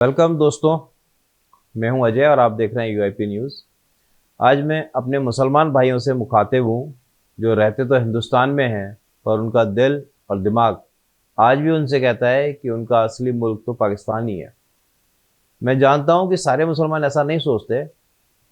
Welcome दोस्तों, मैं हूं अजय और आप देख रहे हैं यूआईपी न्यूज़। आज मैं अपने मुसलमान भाइयों से मुखातिब हूं जो रहते तो हिंदुस्तान में हैं, पर उनका दिल और दिमाग आज भी उनसे कहता है कि उनका असली मुल्क तो पाकिस्तान ही है। मैं जानता हूं कि सारे मुसलमान ऐसा नहीं सोचते,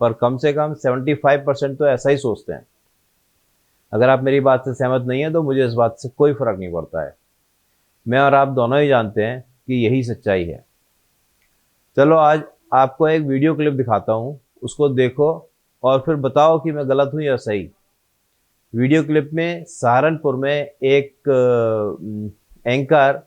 पर कम से कम 75% तो ऐसा ही सोचते हैं। अगर आप मेरी बात से सहमत नहीं हैं तो मुझे इस बात से कोई फ़र्क नहीं पड़ता है। मैं और आप दोनों ही जानते हैं कि यही सच्चाई है। चलो आज आपको एक वीडियो क्लिप दिखाता हूँ, उसको देखो और फिर बताओ कि मैं गलत हूँ या सही। वीडियो क्लिप में सहारनपुर में एक एंकर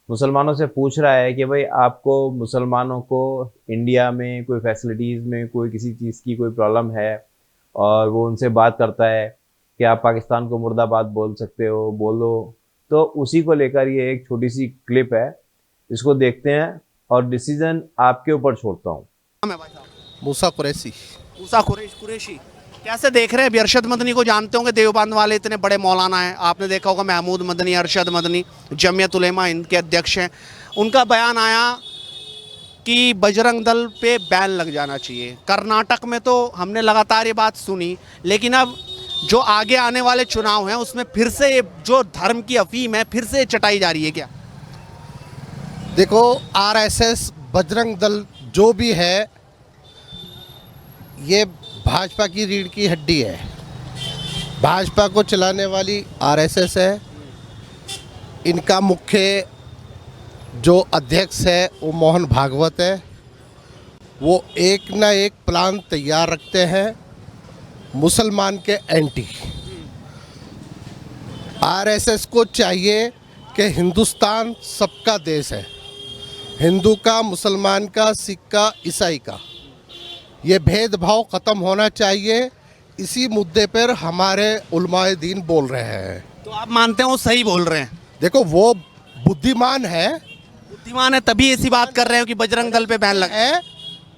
मुसलमानों से पूछ रहा है कि भाई आपको मुसलमानों को इंडिया में कोई फैसिलिटीज़ में कोई किसी चीज़ की कोई प्रॉब्लम है, और वो उनसे बात करता है कि आप पाकिस्तान को मुर्दाबाद बोल सकते हो, बोलो। तो उसी को लेकर ये एक छोटी सी क्लिप है, इसको देखते हैं और डिसीजन आपके ऊपर छोड़ता हूँ। मूसा कुरैशी। मूसा कुरैशी कैसे देख रहे हैं? अभी अरशद मदनी को जानते होंगे, देवबंद वाले इतने बड़े मौलाना हैं। आपने देखा होगा महमूद मदनी, अरशद मदनी जमीयत उलेमा हिंद के अध्यक्ष हैं। उनका बयान आया कि बजरंग दल पे बैन लग जाना चाहिए। कर्नाटक में तो हमने लगातार ये बात सुनी, लेकिन अब जो आगे आने वाले चुनाव हैं उसमें फिर से जो धर्म की अफीम है फिर से चटाई जा रही है क्या? देखो, आरएसएस, बजरंग दल जो भी है, ये भाजपा की रीढ़ की हड्डी है। भाजपा को चलाने वाली आरएसएस है। इनका मुख्य जो अध्यक्ष है वो मोहन भागवत है। वो एक ना एक प्लान तैयार रखते हैं मुसलमान के एंटी। आरएसएस को चाहिए कि हिंदुस्तान सबका देश है, हिंदू का, मुसलमान का, सिख का, ईसाई का। ये भेदभाव ख़त्म होना चाहिए। इसी मुद्दे पर हमारे उलमाए दीन बोल रहे हैं। तो आप मानते हैं वो सही बोल रहे हैं? देखो, वो बुद्धिमान है, तभी ऐसी बात कर रहे हो कि बजरंग दल पे बैन लगे।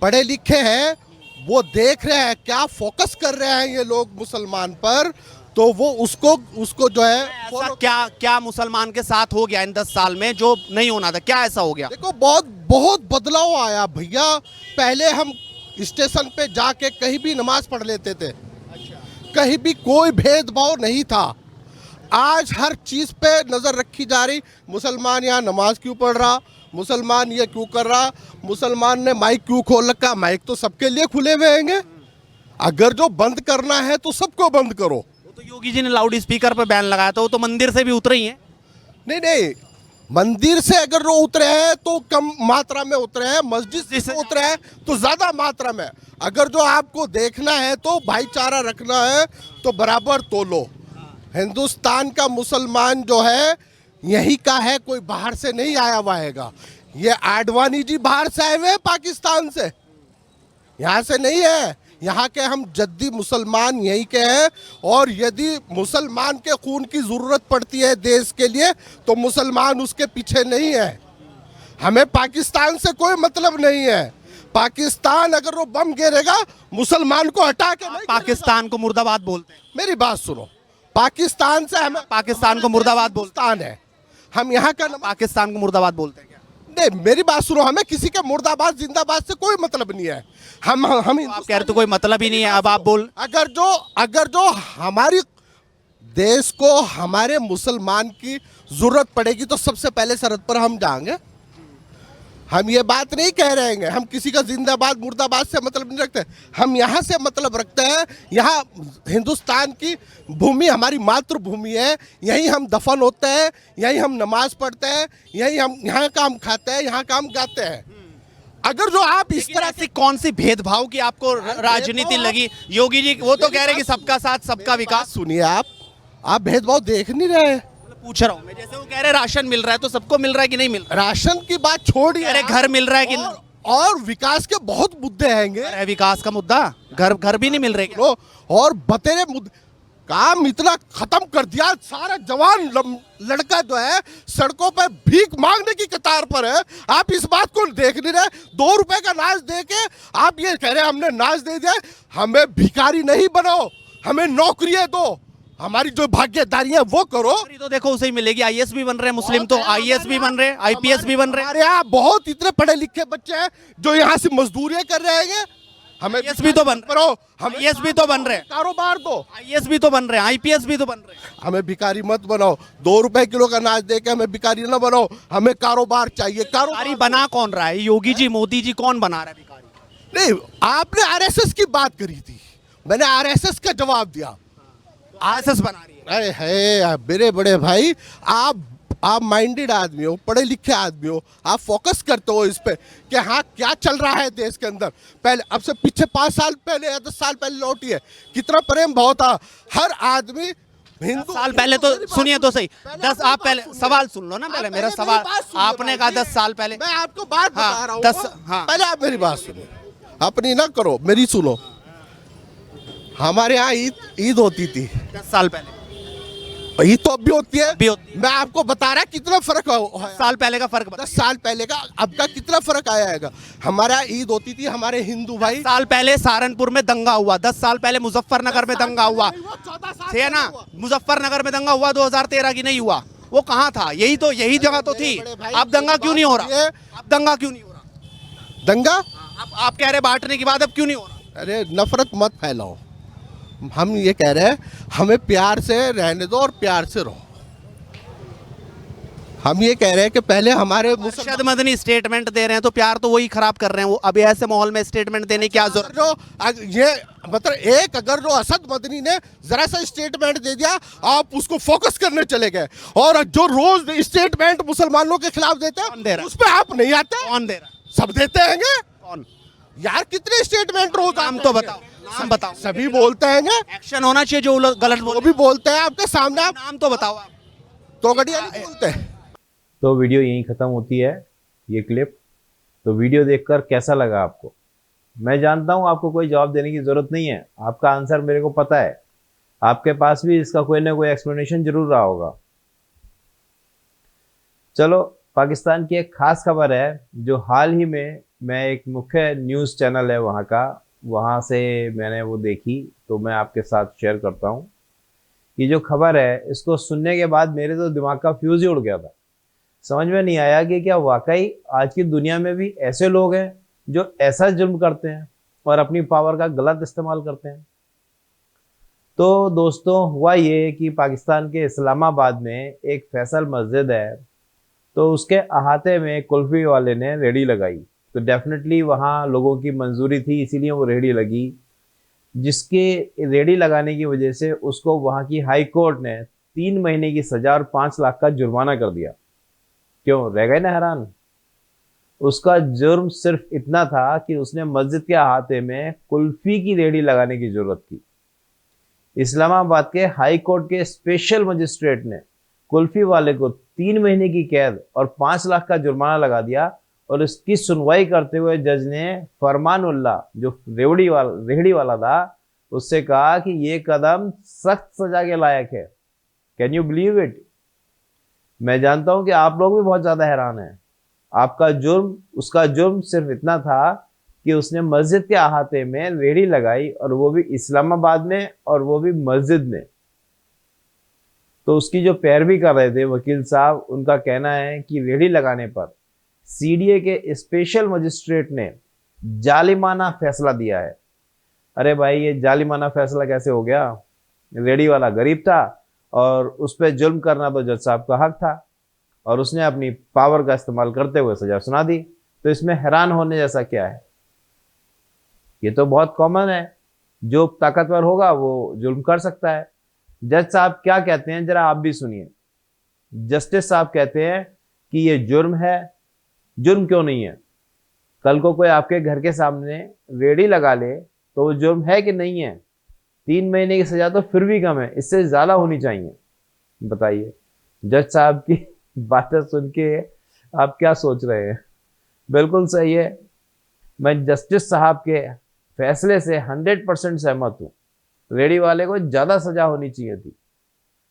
पढ़े लिखे हैं, वो देख रहे हैं क्या फोकस कर रहे हैं ये लोग मुसलमान पर, तो वो उसको जो है ऐसा क्या मुसलमान के साथ हो गया इन 10 साल में जो नहीं होना था? क्या ऐसा हो गया? देखो, बहुत बदलाव आया भैया। पहले हम स्टेशन पे जाके कहीं भी नमाज पढ़ लेते थे। कहीं भी कोई भेदभाव नहीं था। आज हर चीज़ पे नज़र रखी जा रही। मुसलमान यहाँ नमाज क्यों पढ़ रहा, मुसलमान ये क्यों कर रहा, मुसलमान ने माइक क्यों खोल रखा। माइक तो सबके लिए खुले हुए हैं। अगर जो बंद करना है तो सबको बंद करो। वो तो योगी जी ने लाउड स्पीकर पे बैन लगाया था, वो तो मंदिर से भी उतरे ही हैं। नहीं, मंदिर से अगर वो उतरे हैं तो कम मात्रा में उतरे हैं, मस्जिद से उतरे हैं तो ज़्यादा मात्रा में। अगर जो आपको देखना है तो भाईचारा रखना है तो बराबर तोलो। हिंदुस्तान का मुसलमान जो है यहीं का है, कोई बाहर से नहीं आया हुआ हैगा। ये आडवाणी जी बाहर से आए हुए हैं, पाकिस्तान से, यहाँ से नहीं है। यहाँ के हम जद्दी मुसलमान यहीं के हैं। और यदि मुसलमान के खून की ज़रूरत पड़ती है देश के लिए तो मुसलमान उसके पीछे नहीं है। हमें पाकिस्तान से कोई मतलब नहीं है। पाकिस्तान अगर वो बम गिरेगा, मुसलमान को हटा के नहीं, पाकिस्तान को मुर्दाबाद बोलते हैं। मेरी बात सुनो, पाकिस्तान से हमें, पाकिस्तान को मुर्दाबाद बोलते है। हम यहाँ का पाकिस्तान को मुर्दाबाद बोलते हैं क्या? नहीं, मेरी बात सुनो, हमें किसी के मुर्दाबाद जिंदाबाद से कोई मतलब नहीं है। हम आप कह रहे तो कोई मतलब ही नहीं है। अब आप बोल, अगर जो हमारी देश को, हमारे मुसलमान की जरूरत पड़ेगी तो सबसे पहले सरहद पर हम जाएंगे। हम ये बात नहीं कह रहे हैं, हम किसी का जिंदाबाद मुर्दाबाद से मतलब नहीं रखते। हम यहाँ से मतलब रखते हैं। यहाँ हिंदुस्तान की भूमि हमारी मातृभूमि है। यहीं हम दफन होते हैं, यहीं हम नमाज पढ़ते हैं, यहीं हम यहाँ काम खाते हैं, यहाँ काम गाते हैं। अगर जो आप इस तरह से कौन सी भेदभाव की आपको राजनीति लगी? योगी जी वो तो कह रहे कि सबका साथ सबका विकास। सुनिए, आप भेदभाव देख नहीं रहे। पूछ रहा हूँ मैं, जैसे वो कह रहे राशन मिल रहा है तो सबको मिल रहा है कि नहीं मिल रहा? राशन की बात छोड़िए, अरे घर मिल रहा है कि और विकास के बहुत मुद्दे हैंगे। अरे विकास का मुद्दा, घर भी नहीं मिल रहे क्या? और बतेरे काम इतना खत्म कर दिया। सारा जवान लड़का जो है सड़कों पर भीख मांगने की कतार पर है। आप इस बात को देख नहीं रहे। 2 रुपए का नाच दे के आप ये कह रहे हैं हमने नाच दे दिया। हमें भिखारी नहीं बनाओ, हमें नौकरियां दो। हमारी जो भागीदारी है वो करो। नौकरी तो देखो उसे ही मिलेगी, आईएएस भी बन रहे हैं मुस्लिम, तो आईएएस भी बन रहे हैं, आईपीएस भी बन रहे हैं। हमारे यहाँ बहुत इतने पढ़े लिखे बच्चे हैं जो यहाँ से मजदूरियां कर रहे हैं। हमें आईएएस भी तो बन करो, हमें आईएएस भी तो बन रहे हैं, कारोबार दो। आईएएस भी तो बन रहे हैं, आईपीएस भी तो बन रहे हैं। हमें भिखारी मत बनाओ, 2 रुपए किलो का अनाज दे के हमें भिखारी ना बनाओ, हमें कारोबार चाहिए। भिखारी बना कौन रहा है? योगी जी, मोदी जी, कौन बना रहा है भिखारी? नहीं, आपने आरएसएस की बात करी थी, मैंने आरएसएस का जवाब दिया। आरएसएस बना रही है। अरे है मेरे बड़े भाई, आप माइंडेड आदमी हो, पढ़े लिखे आदमी हो, आप फोकस करते हो इस पे कि हाँ क्या चल रहा है देश के अंदर। पहले अब से पीछे 5 साल पहले या 10 साल पहले लौटिए, कितना प्रेम भाव था। हर आदमी हिंदू साल पहले तो सुनिए तो सही, 10 आप पहले सवाल सुन लो ना, पहले मेरा सवाल आपने कहा 10 साल पहले। मैं आपको बात बता रहा हूँ, 10 हाँ। पहले आप मेरी बात सुनो, अपनी ना करो, मेरी सुनो। हमारे यहाँ ईद होती थी 10 साल पहले, ईद तो अब भी होती है। भी होती है। मैं आपको बता रहा कितना फर्क है। 10 साल पहले का फर्क बता। 10 साल पहले का अब का कितना फर्क आया है। हमारे यहाँ ईद होती थी, हमारे हिंदू भाई। 10 साल पहले सहारनपुर में दंगा हुआ, 10 साल पहले मुजफ्फरनगर में दंगा हुआ, 14 साल है ना? मुजफ्फरनगर में दंगा हुआ 2013 की नहीं हुआ, वो कहाँ था? यही जगह तो थी। अब दंगा क्यों नहीं हो रहा? अब दंगा क्यों नहीं हो रहा? दंगा आप कह रहे बांटने की बात, अब क्यों नहीं हो रहा? अरे नफरत मत फैलाओ, हम ये कह रहे हैं हमें प्यार से रहने दो और प्यार से रहो। हम ये कह रहे हैं कि पहले हमारे अरशद मदनी स्टेटमेंट दे रहे हैं तो प्यार तो वही खराब कर रहे हैं वो। अभी ऐसे माहौल में स्टेटमेंट देने की क्या जरूरत? जो ये मतलब एक अगर जो असद मदनी ने जरा सा स्टेटमेंट दे दिया, आप उसको फोकस करने चले गए, और जो रोज स्टेटमेंट मुसलमानों के खिलाफ देते हैं उस पर आप नहीं आते। कौन दे रहा है? सब देते हैं कौन? यार, कितने स्टेटमेंट रोज नाम तो बताओ, नाम बताओ। सभी बोलते हैं, एक्शन होना चाहिए जो गलत वो बोल। भी बोलते हैं आपके सामने। आप नाम तो बताओ आप। तो गड़िया नहीं बोलते हैं। तो वीडियो यहीं ख़त्म होती है, ये क्लिप। तो वीडियो देखकर कैसा लगा आपको? मैं जानता हूँ आपको कोई जवाब देने की ज़रूरत नहीं है, आपका आंसर मेरे को पता है। आपके पास भी इसका कोई ना कोई एक्सप्लेनेशन जरूर रहा होगा। चलो, पाकिस्तान की एक ख़ास खबर है जो हाल ही में मैं एक मुख्य न्यूज़ चैनल है वहाँ से मैंने वो देखी, तो मैं आपके साथ शेयर करता हूँ। ये जो खबर है, इसको सुनने के बाद मेरे तो दिमाग का फ्यूज़ ही उड़ गया था। समझ में नहीं आया कि क्या वाकई आज की दुनिया में भी ऐसे लोग हैं जो ऐसा जुल्म करते हैं और अपनी पावर का गलत इस्तेमाल करते हैं। तो दोस्तों, हुआ ये कि पाकिस्तान के इस्लामाबाद में एक फैसल मस्जिद है, तो उसके अहाते में कुल्फ़ी वाले ने रेहड़ी लगाई। तो डेफिनेटली वहाँ लोगों की मंजूरी थी, इसीलिए वो रेहड़ी लगी, जिसके रेहड़ी लगाने की वजह से उसको वहाँ की हाई कोर्ट ने 3 महीने की सज़ा और 5 लाख का जुर्माना कर दिया। क्यों रह गए ना हैरान? उसका जुर्म सिर्फ इतना था कि उसने मस्जिद के अहाते में कुल्फी की रेहड़ी लगाने की जरूरत थी। इस्लामाबाद के हाई कोर्ट के स्पेशल मजिस्ट्रेट ने कुल्फी वाले को 3 महीने की कैद और 5 लाख का जुर्माना लगा दिया, और इसकी सुनवाई करते हुए जज ने फरमानुल्लाह, जो रेहड़ी वाला था, उससे कहा कि ये कदम सख्त सजा के लायक है। Can you believe it? मैं जानता हूं कि आप लोग भी बहुत ज़्यादा हैरान हैं। उसका जुर्म सिर्फ इतना था कि उसने मस्जिद के अहाते में रेहड़ी लगाई, और वो भी इस्लामाबाद में, और वो भी मस्जिद में। तो उसकी जो पैरवी कर रहे थे वकील साहब, उनका कहना है कि रेहड़ी लगाने पर सीडीए के स्पेशल मजिस्ट्रेट ने जालिमाना फैसला दिया है। अरे भाई, ये जालिमाना फैसला कैसे हो गया? रेहड़ी वाला गरीब था और उस पर जुल्म करना तो जज साहब का हक था, और उसने अपनी पावर का इस्तेमाल करते हुए सजा सुना दी। तो इसमें हैरान होने जैसा क्या है? ये तो बहुत कॉमन है, जो ताकतवर होगा वो जुल्म कर सकता है। जज साहब क्या कहते हैं जरा आप भी सुनिए। जस्टिस साहब कहते हैं कि ये जुर्म है। जुर्म क्यों नहीं है? कल को कोई आपके घर के सामने रेहड़ी लगा ले तो वो जुर्म है कि नहीं है? 3 महीने की सजा तो फिर भी कम है, इससे ज़्यादा होनी चाहिए। बताइए, जज साहब की बातें सुन के आप क्या सोच रहे हैं? बिल्कुल सही है। मैं जस्टिस साहब के फैसले से 100% सहमत हूँ। रेहड़ी वाले को ज़्यादा सजा होनी चाहिए थी।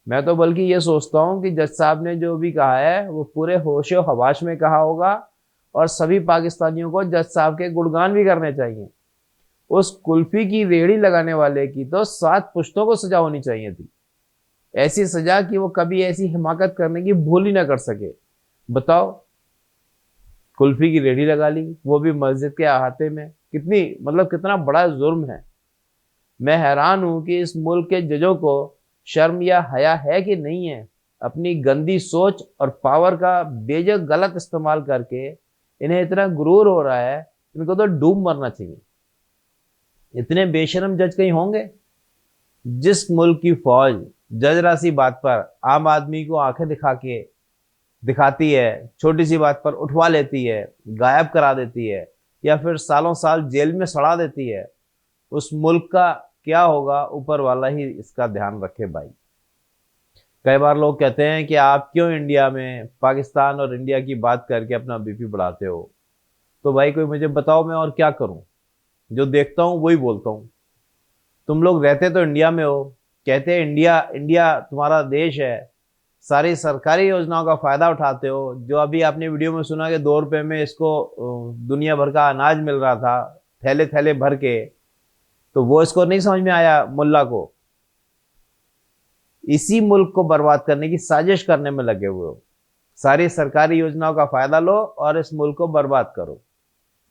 मैं तो बल्कि ये सोचता हूँ कि जज साहब ने जो भी कहा है वो पूरे होशो हवाश में कहा होगा, और सभी पाकिस्तानियों को जज साहब के गुणगान भी करने चाहिए। उस कुल्फी की रेहड़ी लगाने वाले की तो 7 पुश्तों को सजा होनी चाहिए थी। ऐसी सजा कि वो कभी ऐसी हिमाकत करने की भूल ही ना कर सके। बताओ, कुल्फी की रेहड़ी लगा ली, वो भी मस्जिद के अहाते में। कितनी मतलब कितना बड़ा जुर्म है। मैं हैरान हूं कि इस मुल्क के जजों को शर्म या हया है कि नहीं है। अपनी गंदी सोच और पावर का बेजक गलत इस्तेमाल करके इन्हें इतना गुरूर हो रहा है, इनको तो डूब मरना चाहिए। इतने बेशरम जज कहीं होंगे? जिस मुल्क की फौज जजरा सी बात पर आम आदमी को आंखें दिखाती है, छोटी सी बात पर उठवा लेती है, गायब करा देती है या फिर सालों साल जेल में सड़ा देती है, उस मुल्क का क्या होगा ऊपर वाला ही इसका ध्यान रखे भाई। कई बार लोग कहते हैं कि आप क्यों इंडिया में पाकिस्तान और इंडिया की बात करके अपना बीपी बढ़ाते हो। तो भाई कोई मुझे बताओ, मैं और क्या करूं? जो देखता हूं वही बोलता हूं। तुम लोग रहते तो इंडिया में हो, कहते हैं इंडिया इंडिया तुम्हारा देश है, सारी सरकारी योजनाओं का फायदा उठाते हो। जो अभी आपने वीडियो में सुना कि 2 रुपए में इसको दुनिया भर का अनाज मिल रहा था, थैले थैले भर के, तो वो इसको नहीं समझ में आया मुल्ला को। इसी मुल्क को बर्बाद करने की साजिश करने में लगे हुए हो। सारी सरकारी योजनाओं का फायदा लो और इस मुल्क को बर्बाद करो।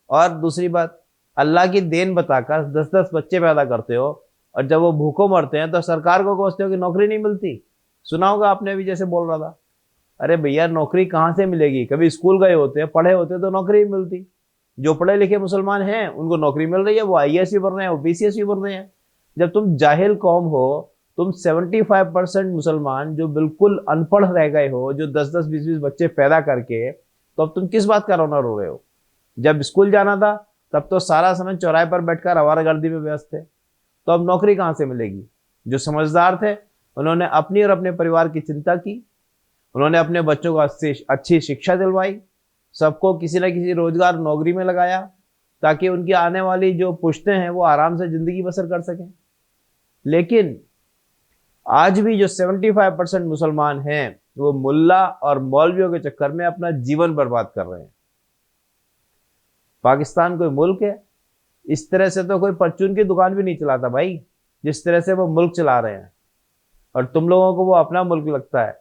और दूसरी बात, अल्लाह की देन बताकर 10-10 बच्चे पैदा करते हो और जब वो भूखों मरते हैं तो सरकार को कोसते हो कि नौकरी नहीं मिलती। सुना होगा आपने भी, जैसे बोल रहा था। अरे भैया, नौकरी कहाँ से मिलेगी? कभी स्कूल गए होते, पढ़े होते तो नौकरी मिलती। जो पढ़े लिखे मुसलमान हैं उनको नौकरी मिल रही है, वो आईएएस भी बन रहे हैं, वो बीसीएस भी बन रहे हैं। जब तुम जाहिल कौम हो, तुम 75% मुसलमान जो बिल्कुल अनपढ़ रह गए हो, जो 10-10 20-20 बच्चे पैदा करके, तो अब तुम किस बात का रोना रो रहे हो? जब स्कूल जाना था तब तो सारा समय चौराहे पर बैठकर आवारागर्दी में व्यस्त थे, तो अब नौकरी कहाँ से मिलेगी? जो समझदार थे उन्होंने अपनी और अपने परिवार की चिंता की, उन्होंने अपने बच्चों को अच्छी शिक्षा दिलवाई, सबको किसी न किसी रोजगार नौकरी में लगाया ताकि उनकी आने वाली जो पुश्तें हैं वो आराम से जिंदगी बसर कर सकें। लेकिन आज भी जो 75% मुसलमान हैं वो मुल्ला और मौलवियों के चक्कर में अपना जीवन बर्बाद कर रहे हैं। पाकिस्तान कोई मुल्क है? इस तरह से तो कोई परचून की दुकान भी नहीं चलाता भाई, जिस तरह से वो मुल्क चला रहे हैं। और तुम लोगों को वो अपना मुल्क लगता है।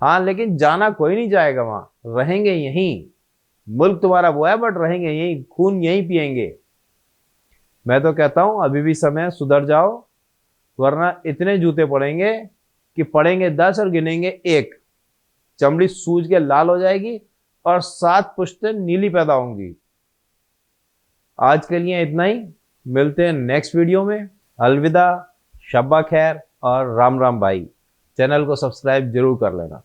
हाँ, लेकिन जाना कोई नहीं जाएगा, वहां रहेंगे यहीं। मुल्क तुम्हारा वो है बट रहेंगे यहीं, खून यहीं पिएंगे। मैं तो कहता हूं अभी भी समय, सुधर जाओ, वरना इतने जूते पड़ेंगे कि पड़ेंगे 10 और गिनेंगे 1। चमड़ी सूज के लाल हो जाएगी और 7 पुश्तें नीली पैदा होंगी। आज के लिए इतना ही, मिलते हैं नेक्स्ट वीडियो में। अलविदा, शब्बा खैर और राम राम भाई। चैनल को सब्सक्राइब जरूर कर लेना।